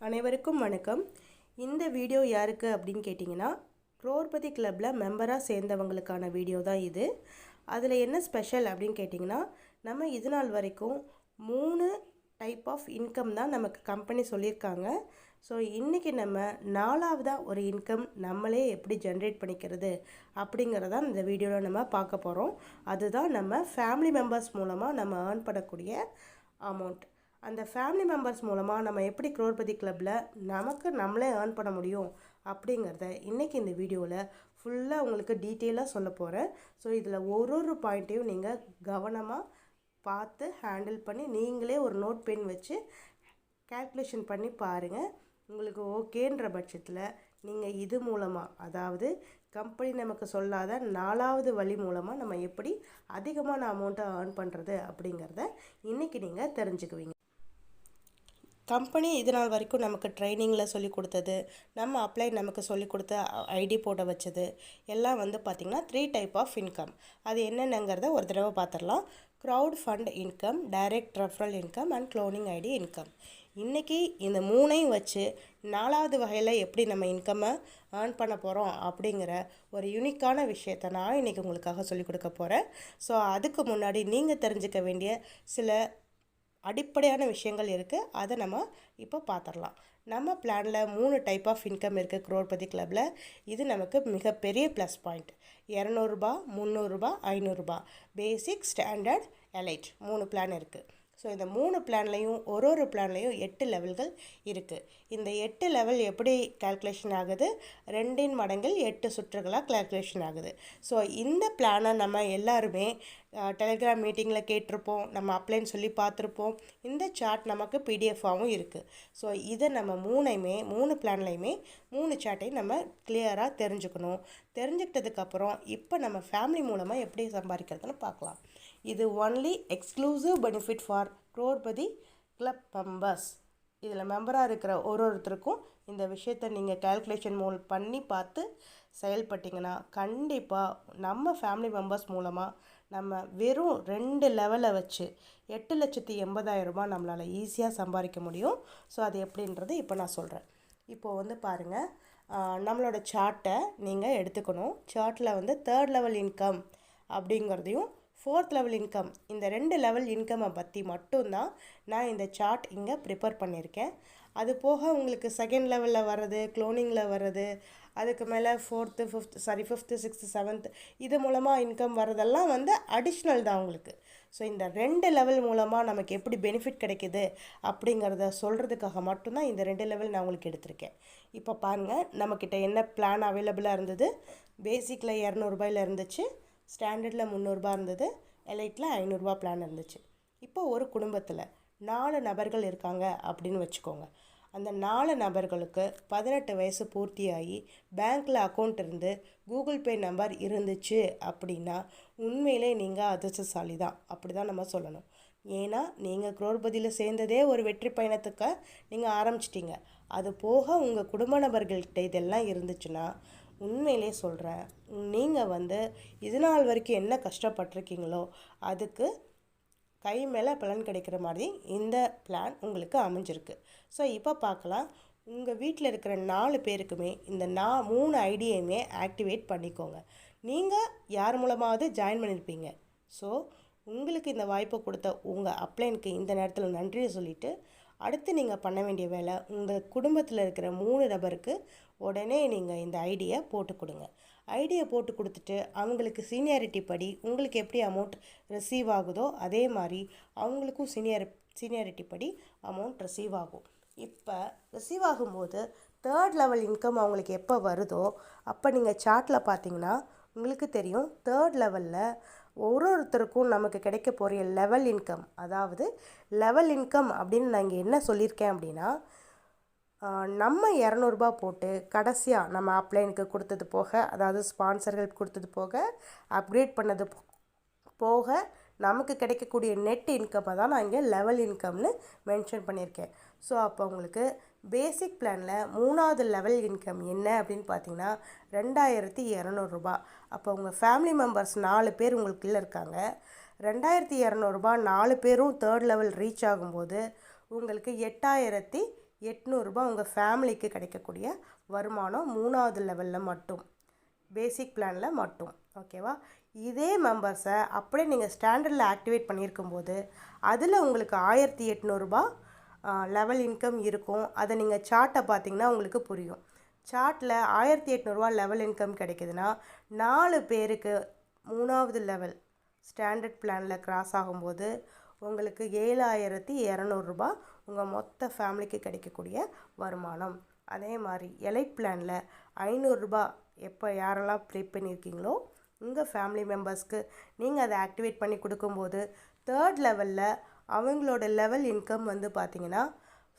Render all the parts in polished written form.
அனைவருக்கும் வணக்கம். இந்த வீடியோ யாருக்கு அப்படின்னு கேட்டிங்கன்னா, க்ரோர்பதி கிளப்பில் மெம்பராக சேர்ந்தவங்களுக்கான வீடியோ தான் இது. அதில் என்ன ஸ்பெஷல் அப்படின்னு கேட்டிங்கன்னா, நம்ம இது நாள் வரைக்கும் 3 டைப் ஆஃப் இன்கம் தான் நமக்கு கம்பெனி சொல்லியிருக்காங்க. ஸோ இன்றைக்கி நம்ம 4வதாக ஒரு இன்கம் நம்மளே எப்படி ஜென்ரேட் பண்ணிக்கிறது அப்படிங்கிறதான் இந்த வீடியோவில் நம்ம பார்க்க போகிறோம். அதுதான் நம்ம ஃபேமிலி மெம்பர்ஸ் மூலமாக நம்ம ஏர்ன் பண்ணக்கூடிய அமௌண்ட். அந்த ஃபேமிலி மெம்பர்ஸ் மூலமாக நம்ம எப்படி க்ரோர்பதி கிளப்பில் நம்மளே ஏர்ன் பண்ண முடியும் அப்படிங்கிறத இன்றைக்கி இந்த வீடியோவில் ஃபுல்லாக உங்களுக்கு டீட்டெயிலாக சொல்ல போகிறேன். ஸோ இதில் ஒரு பாயிண்ட்டையும் நீங்கள் கவனமாக பார்த்து ஹேண்டில் பண்ணி நீங்களே ஒரு நோட் பென் வச்சு கால்குலேஷன் பண்ணி பாருங்கள். உங்களுக்கு ஓகேன்ற பட்சத்தில் நீங்கள் இது மூலமாக, அதாவது கம்பெனி நமக்கு சொல்லாத 4வது வழி மூலமாக நம்ம எப்படி அதிகமான அமௌண்ட்டை ஏர்ன் பண்ணுறது அப்படிங்கிறத இன்றைக்கி நீங்கள் தெரிஞ்சுக்குவீங்க. கம்பெனி இது நாள் வரைக்கும் நமக்கு ட்ரைனிங்கில் சொல்லி கொடுத்தது, நம்ம அப்ளை நமக்கு சொல்லி கொடுத்த ஐடி போட வச்சது எல்லாம் பார்த்திங்கன்னா 3 டைப் ஆஃப் இன்கம். அது என்னென்னங்கிறத ஒரு தடவை பார்த்துடலாம். Crowd fund income, direct referral income and cloning ID income. இன்றைக்கி இந்த 3ஐயும் வச்சு 4வது வகையில் எப்படி நம்ம இன்கம்மை ஏர்ன் பண்ண போகிறோம் அப்படிங்கிற ஒரு யூனிக்கான விஷயத்தை நான் இன்றைக்கி உங்களுக்காக சொல்லிக் கொடுக்க போகிறேன். ஸோ அதுக்கு முன்னாடி நீங்கள் தெரிஞ்சுக்க வேண்டிய சில அடிப்படையான விஷயங்கள் இருக்குது. அதை நம்ம இப்போ பார்த்துடலாம். நம்ம பிளானில் 3 டைப் ஆஃப் இன்கம் இருக்குது க்ரோர்பதி கிளப்பில். இது நமக்கு மிகப்பெரிய ப்ளஸ் பாயிண்ட். 200 ரூபா, 300 ரூபா, 500 ரூபா, பேசிக், ஸ்டாண்டர்ட், எலைட் 3 பிளான் இருக்குது. ஸோ இந்த 3 பிளான்லையும் ஒரு பிளான்லையும் 8 லெவல்கள் இருக்குது. இந்த 8 லெவல் எப்படி கால்குலேஷன் ஆகுது? 2 மடங்கில் 8 சுற்றுகளாக கால்குலேஷன் ஆகுது. ஸோ இந்த பிளானை நம்ம எல்லாருமே டெலிகிராம் மீட்டிங்கில் கேட்டிருப்போம், நம்ம அப்ளைன்னு சொல்லி பார்த்துருப்போம். இந்த சார்ட் நமக்கு பிடிஎஃபாகவும் இருக்குது. ஸோ இதை நம்ம 3 பிளான்லையுமே 3 சார்ட்டையும் நம்ம கிளியராக தெரிஞ்சுக்கணும். தெரிஞ்சுக்கிட்டதுக்கப்புறம் இப்போ நம்ம ஃபேமிலி மூலமாக எப்படி சம்பாதிக்கிறதுன்னு பார்க்கலாம். இது only exclusive benefit for Crorepati club members. இதில் மெம்பராக இருக்கிற ஒருத்தருக்கும் இந்த விஷயத்தை நீங்கள் கால்குலேஷன் பண்ணி பார்த்து செயல்பட்டிங்கன்னா கண்டிப்பாக நம்ம ஃபேமிலி மெம்பர்ஸ் மூலமாக நம்ம வெறும் 2 லெவலை வச்சு 8,80,000 ரூபாய் நம்மளால் ஈஸியாக சம்பாதிக்க முடியும். ஸோ அது எப்படின்றது இப்போ நான் சொல்கிறேன். இப்போது பாருங்கள், நம்மளோட சார்ட்டை நீங்கள் எடுத்துக்கணும். சார்ட்டில் 3rd லெவல் இன்கம் அப்படிங்கிறதையும் 4th லெவல் இன்கம், இந்த 2 லெவல் இன்கம்மை பற்றி மட்டும்தான் நான் இந்த சார்ட் இங்கே ப்ரிப்பேர் பண்ணியிருக்கேன். அது போக உங்களுக்கு 2nd லெவலில் வர்றது, க்ளோனிங்கில் வர்றது, அதுக்கு மேலே 4th, 5th, 6th, 7th இது மூலமாக இன்கம் வர்றதெல்லாம் அடிஷ்னல் தான் உங்களுக்கு. ஸோ இந்த 2 லெவல் மூலமாக நமக்கு எப்படி பெனிஃபிட் கிடைக்கிது அப்படிங்கிறத சொல்கிறதுக்காக மட்டும்தான் இந்த 2 லெவல் நான் உங்களுக்கு எடுத்திருக்கேன். இப்போ பாருங்கள், நம்மக்கிட்ட என்ன பிளான் அவைலபிளாக இருந்தது. பேசிக்கில் 200 ரூபாயில் இருந்துச்சு, ஸ்டாண்டர்டில் 300 ரூபா இருந்தது, எலைட்டில் 500 ரூபா பிளான் இருந்துச்சு. இப்போ ஒரு குடும்பத்தில் 4 நபர்கள் இருக்காங்க அப்படின்னு வச்சுக்கோங்க. அந்த 4 நபர்களுக்கு 18 வயசு பூர்த்தியாகி பேங்க்கில் அக்கௌண்ட் இருந்து கூகுள் பே நம்பர் இருந்துச்சு அப்படின்னா உண்மையிலே நீங்கள் அதிர்ஷ்டசாலி தான், அப்படி தான் நம்ம சொல்லணும். ஏன்னா நீங்கள் க்ரோர்பதியில் சேர்ந்ததே ஒரு வெற்றி பயணத்துக்கு நீங்கள் ஆரம்பிச்சிட்டிங்க. அது போக உங்கள் குடும்ப நபர்கள்கிட்ட இதெல்லாம் இருந்துச்சுன்னா உண்மையிலே சொல்கிறேன், நீங்கள் இது நாள் வரைக்கும் என்ன கஷ்டப்பட்டிருக்கீங்களோ அதுக்கு கை மேலே பலன் கிடைக்கிற மாதிரி இந்த பிளான் உங்களுக்கு அமைஞ்சிருக்கு. ஸோ இப்போ பார்க்கலாம். உங்கள் வீட்டில் இருக்கிற 4 பேருக்குமே இந்த 3 ஐடியையுமே ஆக்டிவேட் பண்ணிக்கோங்க. நீங்கள் யார் மூலமாவது ஜாயின் பண்ணியிருப்பீங்க. ஸோ உங்களுக்கு இந்த வாய்ப்பை கொடுத்த உங்கள் அப்ளைனுக்கு இந்த நேரத்தில் நன்றியை சொல்லிவிட்டு அடுத்து நீங்கள் பண்ண வேண்டிய வேலை, உங்கள் குடும்பத்தில் இருக்கிற 3 நபருக்கு உடனே நீங்கள் இந்த ஐடியை போட்டு கொடுங்க. ஐடியை போட்டு கொடுத்துட்டு அவங்களுக்கு சீனியாரிட்டி படி உங்களுக்கு எப்படி அமௌண்ட் ரிசீவ் ஆகுதோ அதே மாதிரி அவங்களுக்கும் சீனியாரிட்டி படி அமௌண்ட் ரிசீவ் ஆகும். இப்போ ரிசீவ் ஆகும்போது 3rd லெவல் இன்கம் அவங்களுக்கு எப்போ வருதோ அப்போ நீங்கள் சார்ட்டில் பார்த்தீங்கன்னா உங்களுக்கு தெரியும், 3rd லெவலில் ஒருத்தருக்கும் நமக்கு கிடைக்க போகிற லெவல் இன்கம், அதாவது லெவல் இன்கம் அப்படின்னு நான் இங்கே என்ன சொல்லியிருக்கேன் அப்படின்னா, நம்ம 200 ரூபா போட்டு கடைசியாக நம்ம அப்ளைனுக்கு கொடுத்தது போக, அதாவது ஸ்பான்சர்களுக்கு கொடுத்தது போக, அப்கிரேட் பண்ணது போக நமக்கு கிடைக்கக்கூடிய நெட் இன்கம்மை தான் நான் இங்கே லெவல் இன்கம்னு மென்ஷன் பண்ணியிருக்கேன். ஸோ அப்போ உங்களுக்கு பேசிக் பிளானில் 3வது லெவல் இன்கம் என்ன அப்படின்னு பார்த்தீங்கன்னா 2,200 ரூபா. அப்போ உங்கள் ஃபேமிலி மெம்பர்ஸ் 4 பேர் உங்களுக்குள்ளே இருக்காங்க. 2,200 ரூபா 4 பேரும் 3rd லெவல் ரீச் ஆகும்போது உங்களுக்கு 8,000 800 உங்கள் ஃபேமிலிக்கு கிடைக்கக்கூடிய வருமானம் 3வது லெவலில் மட்டும், பேசிக் பிளானில் மட்டும். ஓகேவா? இதே மெம்பர்ஸை அப்படியே நீங்கள் ஸ்டாண்டர்டில் ஆக்டிவேட் பண்ணியிருக்கும்போது அதில் உங்களுக்கு 1800 லெவல் இன்கம் இருக்கும். அதை நீங்கள் சார்ட்டை பார்த்தீங்கன்னா உங்களுக்கு புரியும். சார்ட்டில் 1800 லெவல் இன்கம் கிடைக்குதுன்னா 4 பேருக்கு 3வது லெவல் ஸ்டாண்டர்ட் பிளானில் கிராஸ் ஆகும்போது உங்களுக்கு 7200 உங்கள் மொத்த ஃபேமிலிக்கு கிடைக்கக்கூடிய வருமானம். அதே மாதிரி எலைட் பிளானில் 500 எப்போ யாரெல்லாம் ப்ளே பண்ணியிருக்கீங்களோ உங்கள் ஃபேமிலி மெம்பர்ஸ்க்கு நீங்கள் அதை ஆக்டிவேட் பண்ணி கொடுக்கும்போது 3rd லெவலில் அவங்களோட லெவல் இன்கம் வந்து பார்த்திங்கன்னா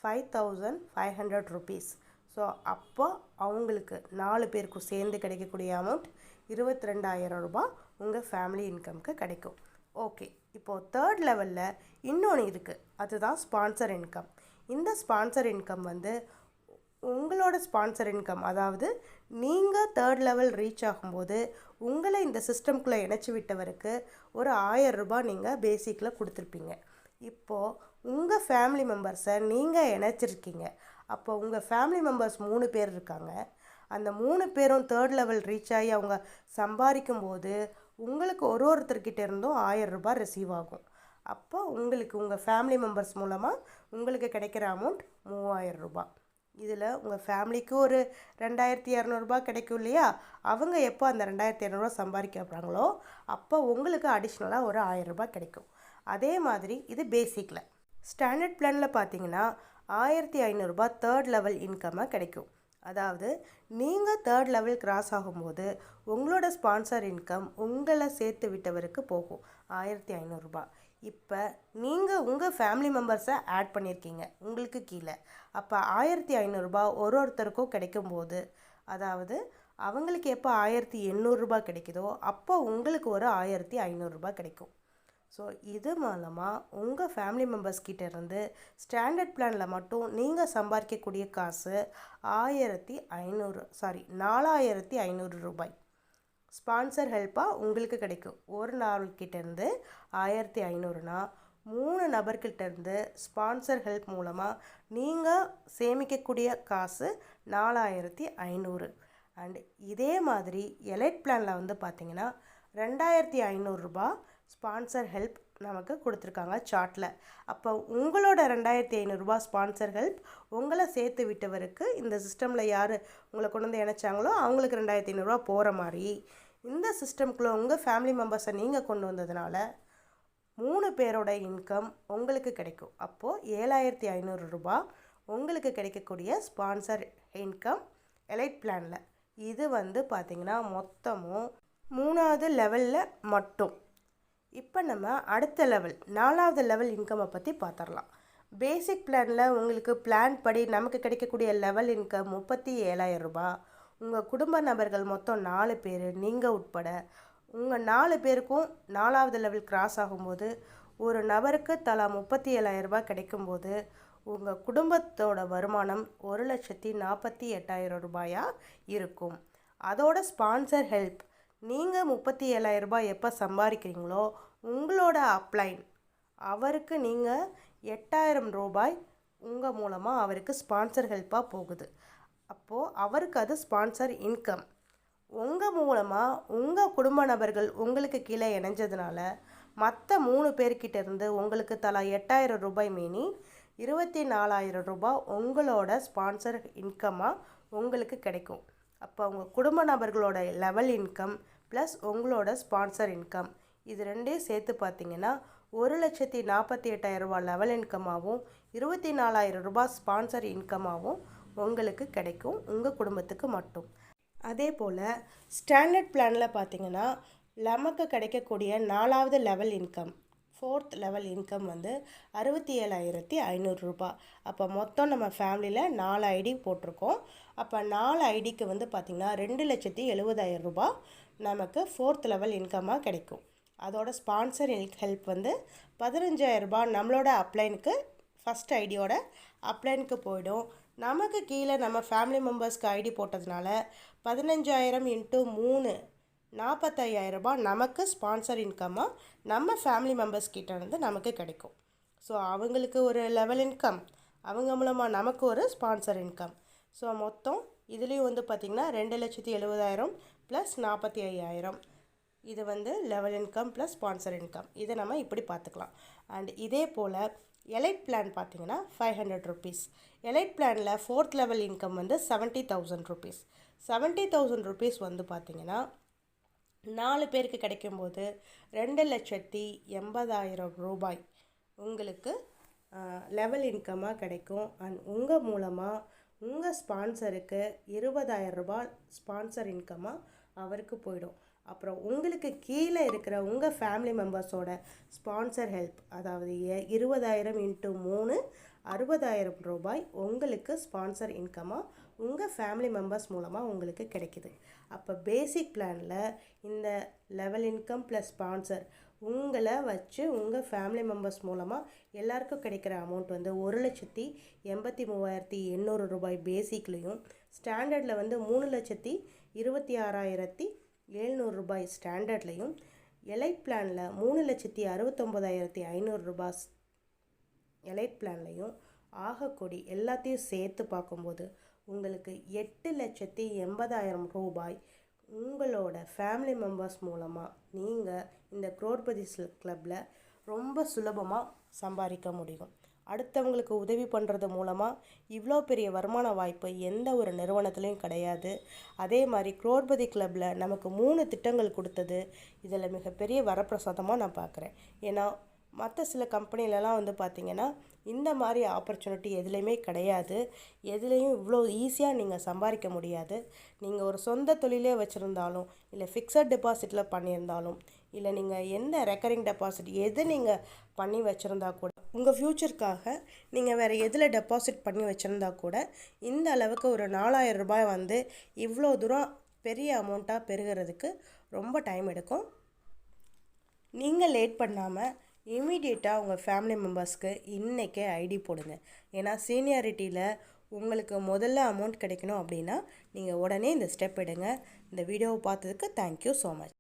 5500 ருபீஸ். ஸோ அப்போ அவங்களுக்கு 4 பேருக்கும் சேர்ந்து கிடைக்கக்கூடிய அமௌண்ட் 22,000 உங்கள் ஃபேமிலி இன்கம்க்கு கிடைக்கும். ஓகே, இப்போது 3rd லெவலில் இன்னொன்று இருக்குது, அதுதான் ஸ்பான்சர் இன்கம். இந்த ஸ்பான்சர் இன்கம் வந்து உங்களோட ஸ்பான்சர் இன்கம், அதாவது நீங்கள் 3rd லெவல் ரீச் ஆகும்போது உங்களை இந்த சிஸ்டம்குள்ளே இணைச்சி விட்டவருக்கு ஒரு 1000 நீங்கள் பேசிக்கில் கொடுத்துருப்பீங்க. இப்போது உங்கள் ஃபேமிலி மெம்பர்ஸை நீங்கள் இணைச்சிருக்கீங்க. அப்போ உங்கள் ஃபேமிலி மெம்பர்ஸ் 3 பேர் இருக்காங்க. அந்த 3 பேரும் 3rd லெவல் ரீச் ஆகி அவங்க சம்பாதிக்கும் போது உங்களுக்கு ஒருத்தர்கிட்ட இருந்தும் 1000 ரிசீவ் ஆகும். அப்போ உங்களுக்கு உங்கள் ஃபேமிலி மெம்பர்ஸ் மூலமாக உங்களுக்கு கிடைக்கிற அமௌண்ட் 3000. இதில் உங்கள் ஃபேமிலிக்கு ஒரு 2200 கிடைக்கும் இல்லையா? அவங்க எப்போ அந்த 2200 சம்பாதிக்கப்படுறாங்களோ அப்போ உங்களுக்கு அடிஷ்னலாக ஒரு 1000 கிடைக்கும். அதே மாதிரி இது பேசிக்கில். ஸ்டாண்டர்ட் பிளானில் பார்த்தீங்கன்னா 1500 3rd லெவல் இன்கம்மாக கிடைக்கும். அதாவது நீங்கள் 3rd லெவல் கிராஸ் ஆகும்போது உங்களோட ஸ்பான்சர் இன்கம் உங்களை சேர்த்து விட்டவருக்கு போகும் 1500. இப்போ நீங்கள் உங்கள் ஃபேமிலி மெம்பர்ஸை ஆட் பண்ணியிருக்கீங்க உங்களுக்கு கீழே. அப்போ 1500 ஒருத்தருக்கும் கிடைக்கும்போது, அதாவது அவங்களுக்கு எப்போ 1800 கிடைக்குதோ அப்போ உங்களுக்கு ஒரு 1500 கிடைக்கும். ஸோ இது மூலமாக உங்கள் ஃபேமிலி மெம்பர்ஸ் கிட்டேருந்து ஸ்டாண்டர்ட் பிளானில் மட்டும் நீங்கள் சம்பாதிக்கக்கூடிய காசு 4500 ரூபாய் ஸ்பான்சர் ஹெல்ப்பாக உங்களுக்கு கிடைக்கும். ஒரு நாள்கிட்டேருந்து 1500னா 3 நபர்கிட்டேருந்து ஸ்பான்சர் ஹெல்ப் மூலமாக நீங்கள் சேமிக்கக்கூடிய காசு 4500. அண்ட் இதே மாதிரி எலைட் பிளானில் வந்து பார்த்திங்கன்னா 2500 ஸ்பான்சர் ஹெல்ப் நமக்கு கொடுத்துருக்காங்க சார்ட்டில். அப்போ உங்களோட 2500 ஸ்பான்சர் ஹெல்ப் உங்களை சேர்த்து விட்டவருக்கு இந்த சிஸ்டமில் யார் உங்களை கொண்டு வந்து இணைச்சாங்களோ அவங்களுக்கு 2500 போகிற மாதிரி இந்த சிஸ்டம்குள்ளே உங்கள் ஃபேமிலி மெம்பர்ஸை நீங்கள் கொண்டு வந்ததுனால 3 பேரோட இன்கம் உங்களுக்கு கிடைக்கும். அப்போது 7500 உங்களுக்கு கிடைக்கக்கூடிய ஸ்பான்சர் இன்கம் எலைட் பிளானில். இது வந்து பார்த்திங்கன்னா மொத்தமும் 3வது லெவலில் மட்டும். இப்போ நம்ம அடுத்த லெவல் 4வது லெவல் இன்கம்மை பற்றி பார்த்துடலாம். பேசிக் பிளானில் உங்களுக்கு பிளான் படி நமக்கு கிடைக்கக்கூடிய லெவல் இன்கம் 37,000. உங்கள் குடும்ப நபர்கள் மொத்தம் 4 பேர், நீங்கள் உட்பட உங்கள் 4 பேருக்கும் 4வது லெவல் கிராஸ் ஆகும்போது ஒரு நபருக்கு தலா 37,000 கிடைக்கும்போது உங்கள் குடும்பத்தோட வருமானம் 1,48,000 இருக்கும். அதோட ஸ்பான்சர் ஹெல்ப் நீங்கள் 37,000 எப்போ சம்பாதிக்கிறீங்களோ உங்களோட அப்ளைன் அவருக்கு நீங்கள் 8,000 ரூபாய் உங்கள் மூலமாக அவருக்கு ஸ்பான்சர் ஹெல்ப்பாக போகுது. அப்போது அவருக்கு அது ஸ்பான்சர் இன்கம். உங்கள் மூலமாக உங்கள் குடும்ப நபர்கள் உங்களுக்கு கீழே இணைஞ்சதுனால மற்ற 3 பேர்கிட்ட இருந்து உங்களுக்கு தலா 8,000 ரூபாய் மீனி 24,000 உங்களோட ஸ்பான்சர் இன்கமாக உங்களுக்கு கிடைக்கும். அப்போ உங்கள் குடும்ப நபர்களோட லெவல் இன்கம் ப்ளஸ் உங்களோட ஸ்பான்சர் இன்கம் இது ரெண்டையும் சேர்த்து பார்த்தீங்கன்னா 1,48,000 லெவல் இன்கமாகவும் 24,000 ஸ்பான்சர் இன்கமாகவும் உங்களுக்கு கிடைக்கும் உங்கள் குடும்பத்துக்கு மட்டும். அதே போல் ஸ்டாண்டர்ட் பிளானில் பார்த்தீங்கன்னா நமக்கு கிடைக்கக்கூடிய 4வது level income 4th level income வந்து 67,500. அப்போ மொத்தம் நம்ம ஃபேமிலியில் 4 ஐடி போட்டிருக்கோம். அப்போ 4 ஐடிக்கு வந்து பார்த்திங்கன்னா 2,70,000 நமக்கு 4th லெவல் இன்கமாக கிடைக்கும். அதோட ஸ்பான்சர் ஹெல்ப் வந்து 15,000 நம்மளோட அப்ளைனுக்கு ஃபஸ்ட் ஐடியோட அப்ளைனுக்கு போயிடும். நமக்கு கீழே நம்ம ஃபேமிலி மெம்பர்ஸ்க்கு ஐடி போட்டதுனால 15,000 × 3 45,000 நமக்கு ஸ்பான்சர் இன்கமாக நம்ம ஃபேமிலி மெம்பர்ஸ் கிட்ட இருந்து நமக்கு கிடைக்கும். ஸோ அவங்களுக்கு ஒரு லெவல் இன்கம், அவங்க மூலமாக நமக்கு ஒரு ஸ்பான்சர் இன்கம். ஸோ மொத்தம் இதுலேயும் வந்து பார்த்திங்கன்னா 2,70,000 ப்ளஸ் 45,000. இது வந்து level income plus sponsor income. இதை நம்ம இப்படி பார்த்துக்கலாம். அண்ட் இதே போல் எலைட் பிளான் பார்த்திங்கன்னா 500 ருபீஸ். எலைட் பிளானில் 4th லெவல் இன்கம் வந்து 70,000 ருபீஸ். 70,000 ருபீஸ் வந்து பார்த்திங்கன்னா 4 பேருக்கு கிடைக்கும்போது 2,80,000 ரூபாய் உங்களுக்கு லெவல் இன்கமாக கிடைக்கும். அண்ட் உங்கள் மூலமாக உங்கள் ஸ்பான்சருக்கு 20,000 ரூபாய் ஸ்பான்சர் இன்கமாக அவருக்கு போயிடும். அப்புறம் உங்களுக்கு கீழே இருக்கிற உங்கள் ஃபேமிலி மெம்பர்ஸோட ஸ்பான்சர் ஹெல்ப், அதாவது 20,000 × 3 60,000 ரூபாய் உங்களுக்கு ஸ்பான்சர் இன்கமாக உங்கள் ஃபேமிலி மெம்பர்ஸ் மூலமாக உங்களுக்கு கிடைக்கிது. அப்போ பேசிக் பிளானில் இந்த லெவல் இன்கம் ப்ளஸ் ஸ்பான்சர் உங்களை வச்சு உங்கள் ஃபேமிலி மெம்பர்ஸ் மூலமாக எல்லாருக்கும் கிடைக்கிற அமௌண்ட் வந்து 1,83,800 ரூபாய் பேசிக்லேயும், ஸ்டாண்டர்டில் வந்து 3,26,700 ரூபாய் ஸ்டாண்டர்ட்லேயும், எலைட் பிளானில் 3,69,500 ரூபாய் எலைட் பிளான்லையும் ஆகக்கூடி எல்லாத்தையும் சேர்த்து பார்க்கும்போது உங்களுக்கு 8,80,000 ரூபாய் உங்களோட ஃபேமிலி மெம்பர்ஸ் மூலமாக நீங்கள் இந்த குரோர்பதி கிளப்பில் ரொம்ப சுலபமாக சம்பாதிக்க முடியும். அடுத்தவங்களுக்கு உதவி பண்ணுறது மூலமாக இவ்வளோ பெரிய வருமான வாய்ப்பு எந்த ஒரு நிறுவனத்துலேயும் கிடையாது. அதே மாதிரி குரோர்பதி கிளப்பில் நமக்கு 3 திட்டங்கள் கொடுத்தது இதில் மிகப்பெரிய வரப்பிரசாதமாக நான் பார்க்குறேன். ஏன்னா மற்ற சில கம்பெனிலலாம் வந்து பார்த்திங்கன்னா இந்த மாதிரி ஆப்பர்ச்சுனிட்டி எதுலேயுமே கிடையாது. எதுலேயும் இவ்வளோ ஈஸியாக நீங்கள் சம்பாதிக்க முடியாது. நீங்கள் ஒரு சொந்த தொழிலே வச்சுருந்தாலும், இல்லை ஃபிக்ஸட் டெபாசிட்டில் பண்ணியிருந்தாலும், இல்லை நீங்கள் எந்த ரெக்கரிங் டெபாசிட் எது நீங்கள் பண்ணி வச்சுருந்தா கூட, உங்கள் ஃப்யூச்சருக்காக நீங்கள் வேறு எதில் டெபாசிட் பண்ணி வச்சுருந்தா கூட இந்த அளவுக்கு ஒரு 4,000 ரூபாய் வந்து இவ்வளோ தூரம் பெரிய அமௌண்ட்டாக பெறுகிறதுக்கு ரொம்ப டைம் எடுக்கும். நீங்கள் லேட் பண்ணாமல் இமீடியட்டாக உங்கள் ஃபேமிலி மெம்பர்ஸ்க்கு இன்றைக்கே ஐடி போடுங்க. ஏன்னா சீனியாரிட்டியில் உங்களுக்கு முதல்ல அமௌண்ட் கிடைக்கணும் அப்படின்னா நீங்கள் உடனே இந்த ஸ்டெப் எடுங்க. இந்த வீடியோவை பார்த்ததுக்கு தேங்க்யூ ஸோ மச்.